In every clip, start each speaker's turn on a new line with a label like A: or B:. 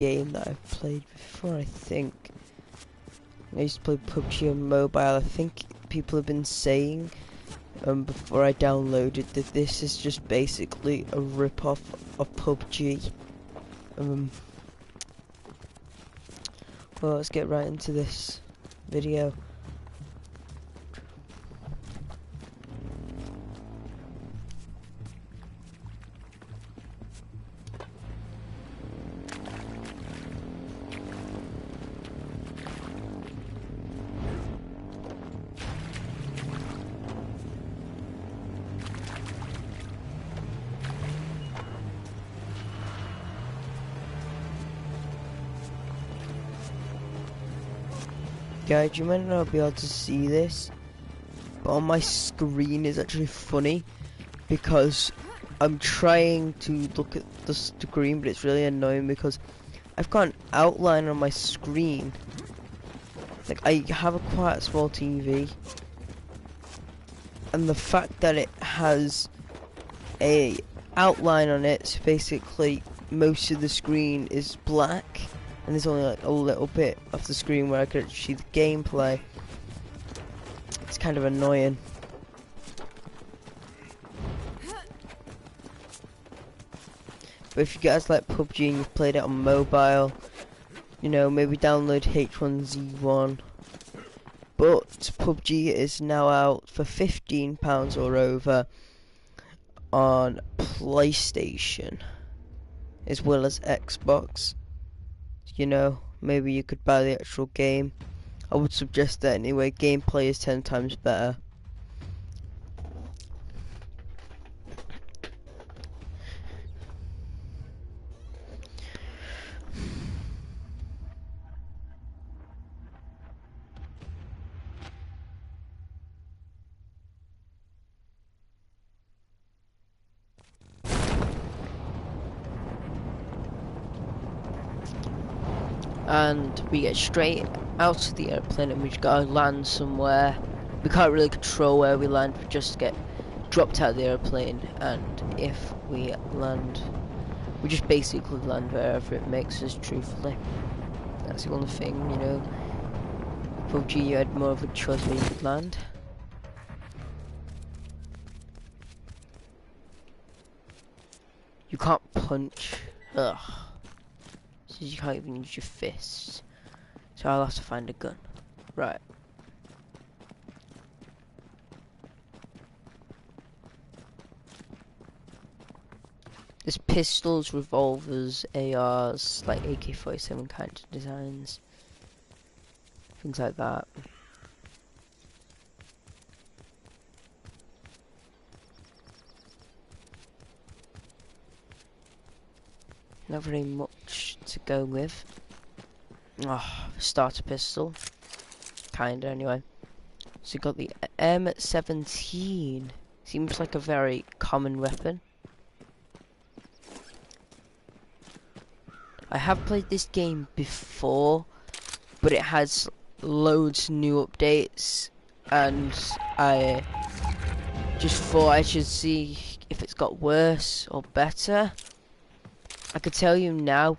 A: game that I've played before, I think. I used to play PUBG on mobile. I think people have been saying before I downloaded that this is just basically a rip-off of PUBG. Well, let's get right into this video. Guys, you might not be able to see this, but on my screen is actually funny because I'm trying to look at the screen, but it's really annoying because I've got an outline on my screen. Like, I have a quite small TV, and the fact that it has a outline on it, so basically most of the screen is black. And there's only like a little bit of the screen where I could see the gameplay. It's kind of annoying. But if you guys like PUBG and you've played it on mobile, you know, maybe download H1Z1. But PUBG is now out for £15 or over on PlayStation, as well as Xbox. You know, maybe you could buy the actual game. I would suggest that anyway. Gameplay is 10 times better. And we get straight out of the airplane and we just gotta land somewhere. We can't really control where we land, we just get dropped out of the airplane, and if we land, we just basically land wherever it makes us, truthfully. That's the only thing, you know. PUBG, you had more of a choice where you could land. You can't punch. Ugh. You can't even use your fists, so I'll have to find a gun. Right. There's pistols, revolvers, ARs, like AK-47 kind of designs, things like that. Not very much to go with. Oh, starter pistol. Kinda, anyway. So you got the M17. Seems like a very common weapon. I have played this game before, but it has loads new updates, and I just thought I should see if it's got worse or better. I could tell you now,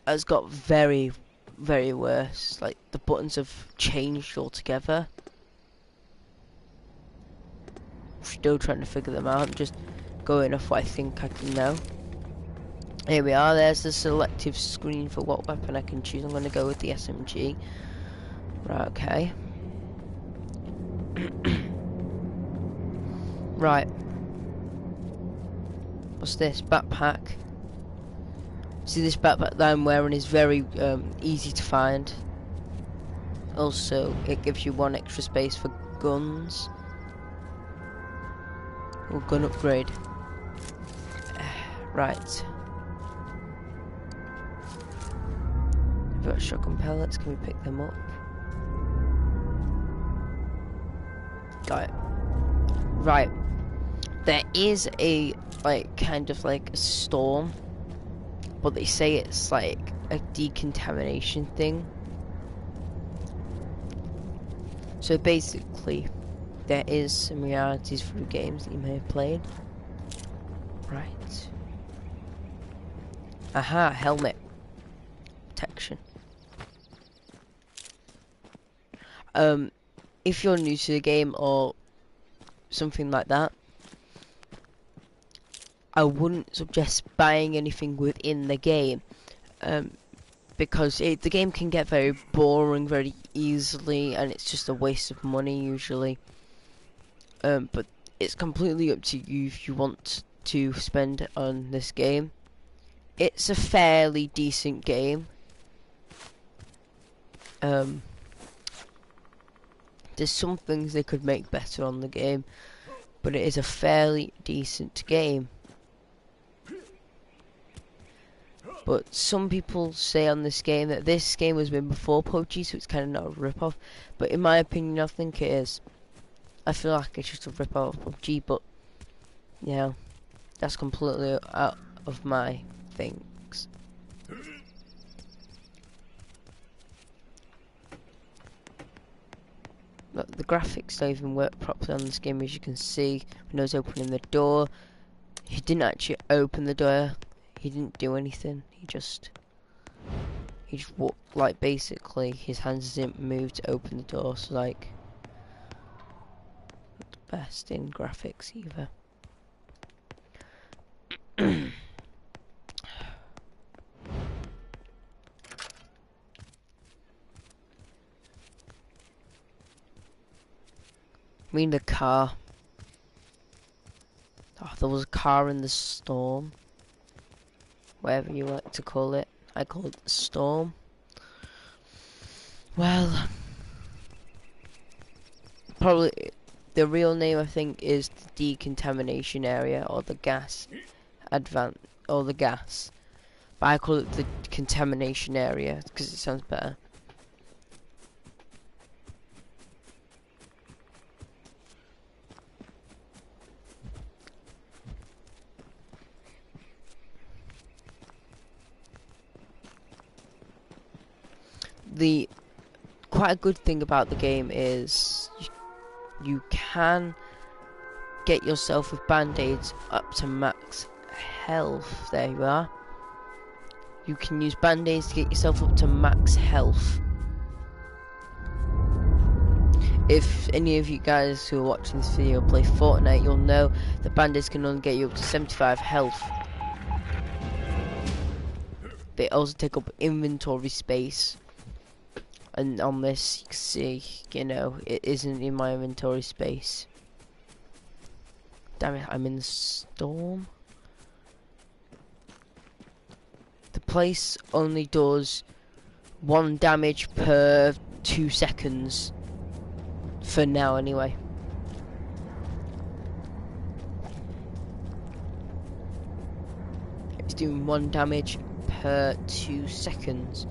A: it's got very, very worse. Like, the buttons have changed altogether. Still trying to figure them out. I'm just going off what I think I can know. Here we are. There's the selective screen for what weapon I can choose. I'm going to go with the SMG. Right, okay. Right. What's this? Backpack. See, this backpack that I'm wearing is very easy to find. Also, it gives you 1 extra space for guns. Or gun upgrade. Right. We've got shotgun pellets. Can we pick them up? Got it. Right. There is a, like, kind of like a storm, but they say it's like a decontamination thing. So basically, there is some realities through games that you may have played. Right. Aha, helmet. protection. If you're new to the game or something like that, I wouldn't suggest buying anything within the game, because the game can get very boring very easily, and it's just a waste of money usually. But it's completely up to you if you want to spend on this game. It's a fairly decent game. There's some things they could make better on the game, but it is a fairly decent game. But some people say on this game that this game was made before PUBG, so it's kind of not a rip-off. But in my opinion, I think it is. I feel like it's just a rip-off of PUBG, but you know, that's completely out of my things. Look, the graphics don't even work properly on this game, as you can see. When I was opening the door, he didn't actually open the door. He didn't do anything. He just walked, like, basically his hands didn't move to open the door. So like, not the best in graphics either. I mean the car. Oh, there was a car in the storm. Whatever you like to call it. I call it the storm. Well, probably the real name I think is the decontamination area, or the gas or the gas. But I call it the contamination area because it sounds better. The quite a good thing about the game is you can get yourself with band-aids up to max health. There you are. You can use band-aids to get yourself up to max health. If any of you guys who are watching this video play Fortnite, you'll know the band-aids can only get you up to 75 health. They also take up inventory space. And on this, you can see, you know, it isn't in my inventory space. Damn it, I'm in the storm. The place only does 1 damage per 2 seconds. For now, anyway. It's doing 1 damage per 2 seconds.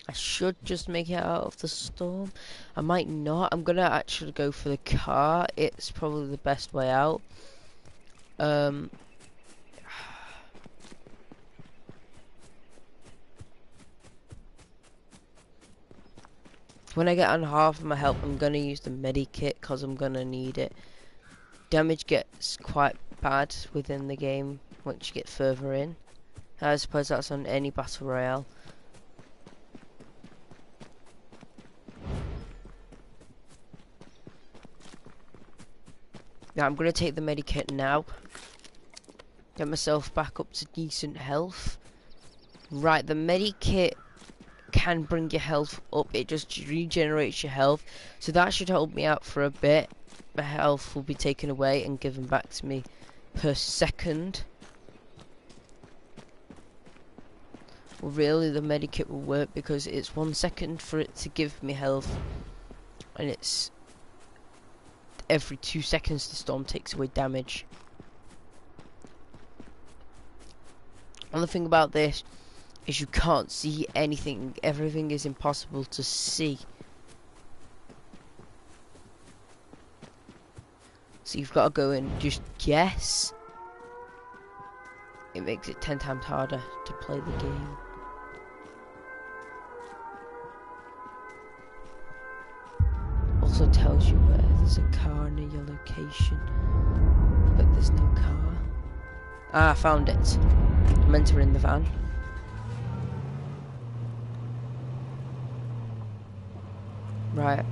A: I should just make it out of the storm. I might not. I'm gonna actually go for the car. It's probably the best way out. When I get on half of my health, I'm gonna use the medikit because I'm gonna need it. Damage gets quite bad within the game once you get further in. I suppose that's on any battle royale. Now I'm going to take the medikit now. Get myself back up to decent health. Right, the medikit can bring your health up. It just regenerates your health. So that should help me out for a bit. My health will be taken away and given back to me per second. Well, really, the medikit will work because it's 1 second for it to give me health. And it's every 2 seconds the storm takes away damage. And the thing about this is you can't see anything. Everything is impossible to see. So you've got to go and just guess. It makes it 10 times harder to play the game. Also tells you where there's a car near your location, but there's no car. Ah, I found it. I'm entering the van. Right.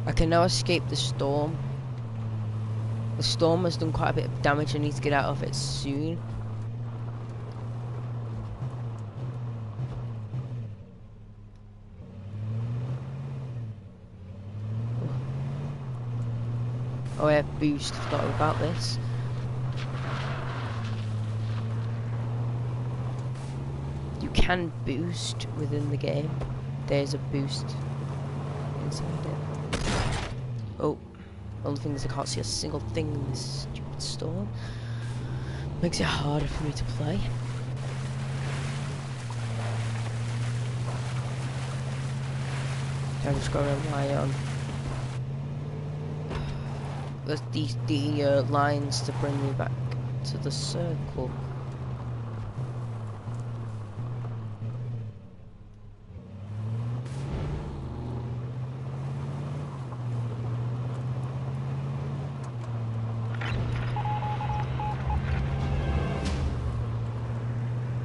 A: I can now escape the storm. The storm has done quite a bit of damage. I need to get out of it soon. Oh, I have boost. Forgot about this. You can boost within the game. There's a boost inside it. Oh, only thing is I can't see a single thing in this stupid storm. Makes it harder for me to play. I'm just gonna rely on the lines to bring me back to the circle.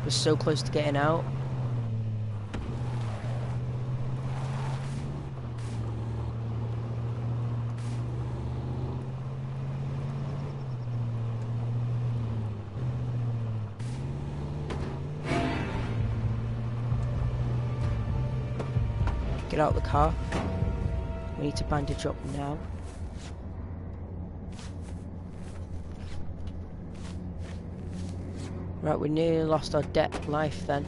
A: We're so close to getting out. Get out of the car. We need to bandage up now. Right, we nearly lost our life then.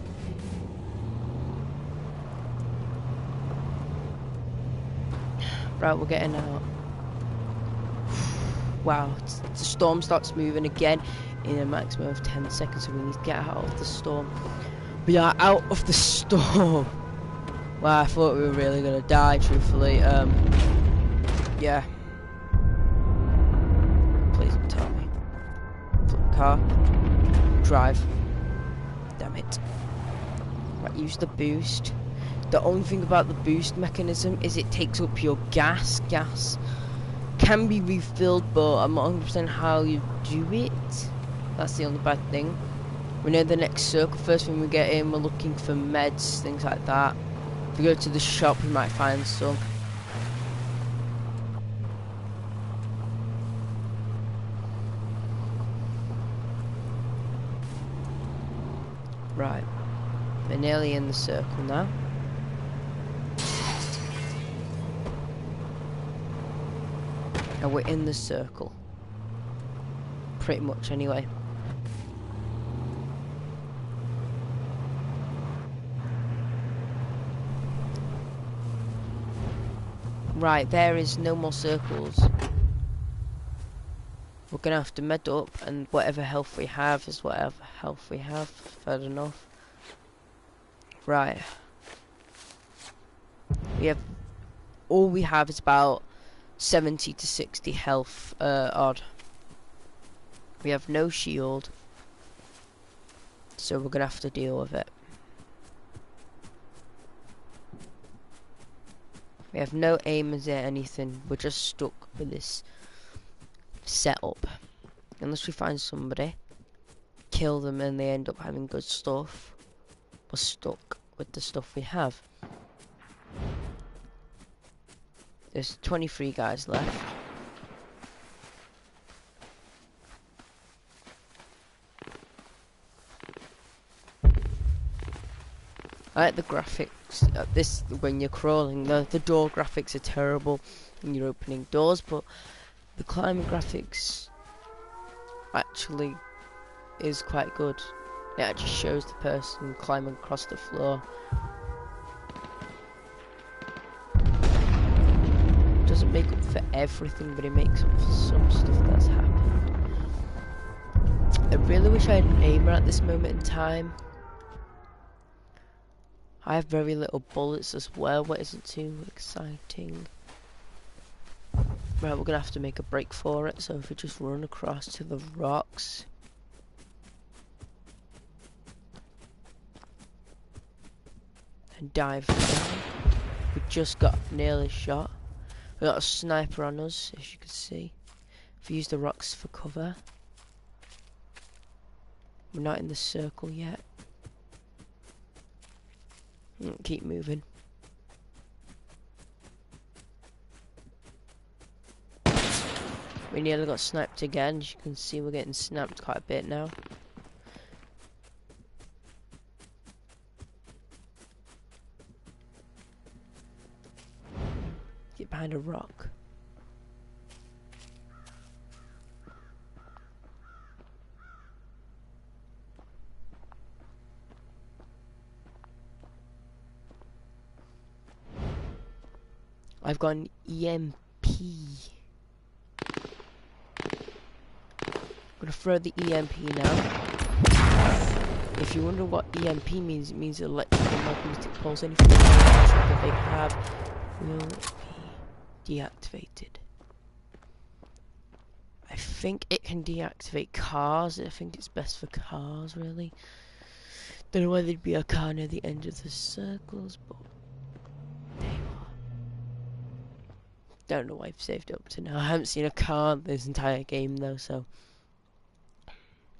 A: Right, we're getting out. Wow, the storm starts moving again in a maximum of 10 seconds, so we need to get out of the storm. We are out of the storm! Wow, I thought we were really gonna die, truthfully. Yeah. Please don't tell me. Car. Drive. Damn it. Right, use the boost. The only thing about the boost mechanism is it takes up your gas. Gas can be refilled, but I'm not 100% how you do it. That's the only bad thing. We know the next circle. First thing we get in, we're looking for meds, things like that. If we go to the shop, we might find some. Right, we're nearly in the circle now. And we're in the circle. Pretty much, anyway. Right, there is no more circles. We're gonna have to med up, and whatever health we have is whatever health we have. Fair enough. Right. All we have is about 70 to 60 health odd. We have no shield, so we're gonna have to deal with it. We have no aimers or anything. We're just stuck with this setup. Unless we find somebody, kill them, and they end up having good stuff, we're stuck with the stuff we have. There's 23 guys left. I like the graphics at this when you're crawling. The door graphics are terrible when you're opening doors, but the climbing graphics actually is quite good. It actually shows the person climbing across the floor. Doesn't make up for everything, but it makes up for some stuff that's happened. I really wish I had an aimer at this moment in time. I have very little bullets as well, but isn't too exciting. Right, we're gonna have to make a break for it, so if we just run across to the rocks. And dive down. We just got nearly shot. We got a sniper on us, as you can see. If we use the rocks for cover. We're not in the circle yet. Keep moving. We nearly got sniped again. As you can see, we're getting sniped quite a bit now. Get behind a rock. I've got an EMP. I'm gonna throw the EMP now. If you wonder what EMP means, it means electrical magnetic pulse. Anything that they have will be deactivated. I think it can deactivate cars. I think it's best for cars, really. Don't know why there'd be a car near the end of the circles, but there you are. Don't know why I've saved up to now. I haven't seen a car this entire game though, so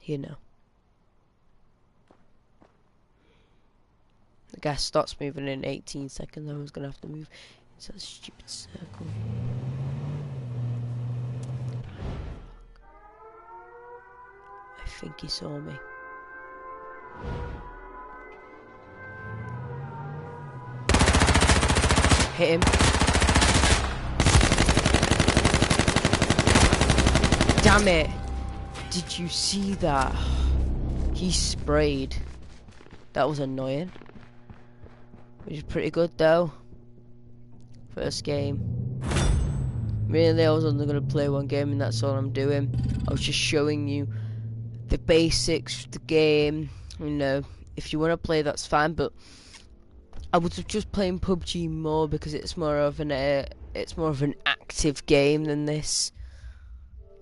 A: you know. The gas starts moving in 18 seconds. I was gonna have to move into that stupid circle. I think he saw me. Hit him. Damn it! Did you see that? He sprayed. That was annoying. Which is pretty good though. First game. Really, I was only gonna play one game and that's all I'm doing. I was just showing you the basics of the game. You know, if you want to play, that's fine. But I was just playing PUBG more because it's more of an active game than this.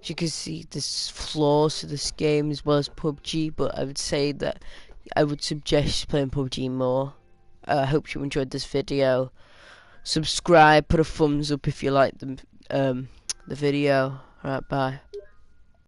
A: As you can see, there's flaws to this game as well as PUBG, but I would say that I would suggest playing PUBG more. I hope you enjoyed this video. Subscribe, put a thumbs up if you like the video. Alright, bye.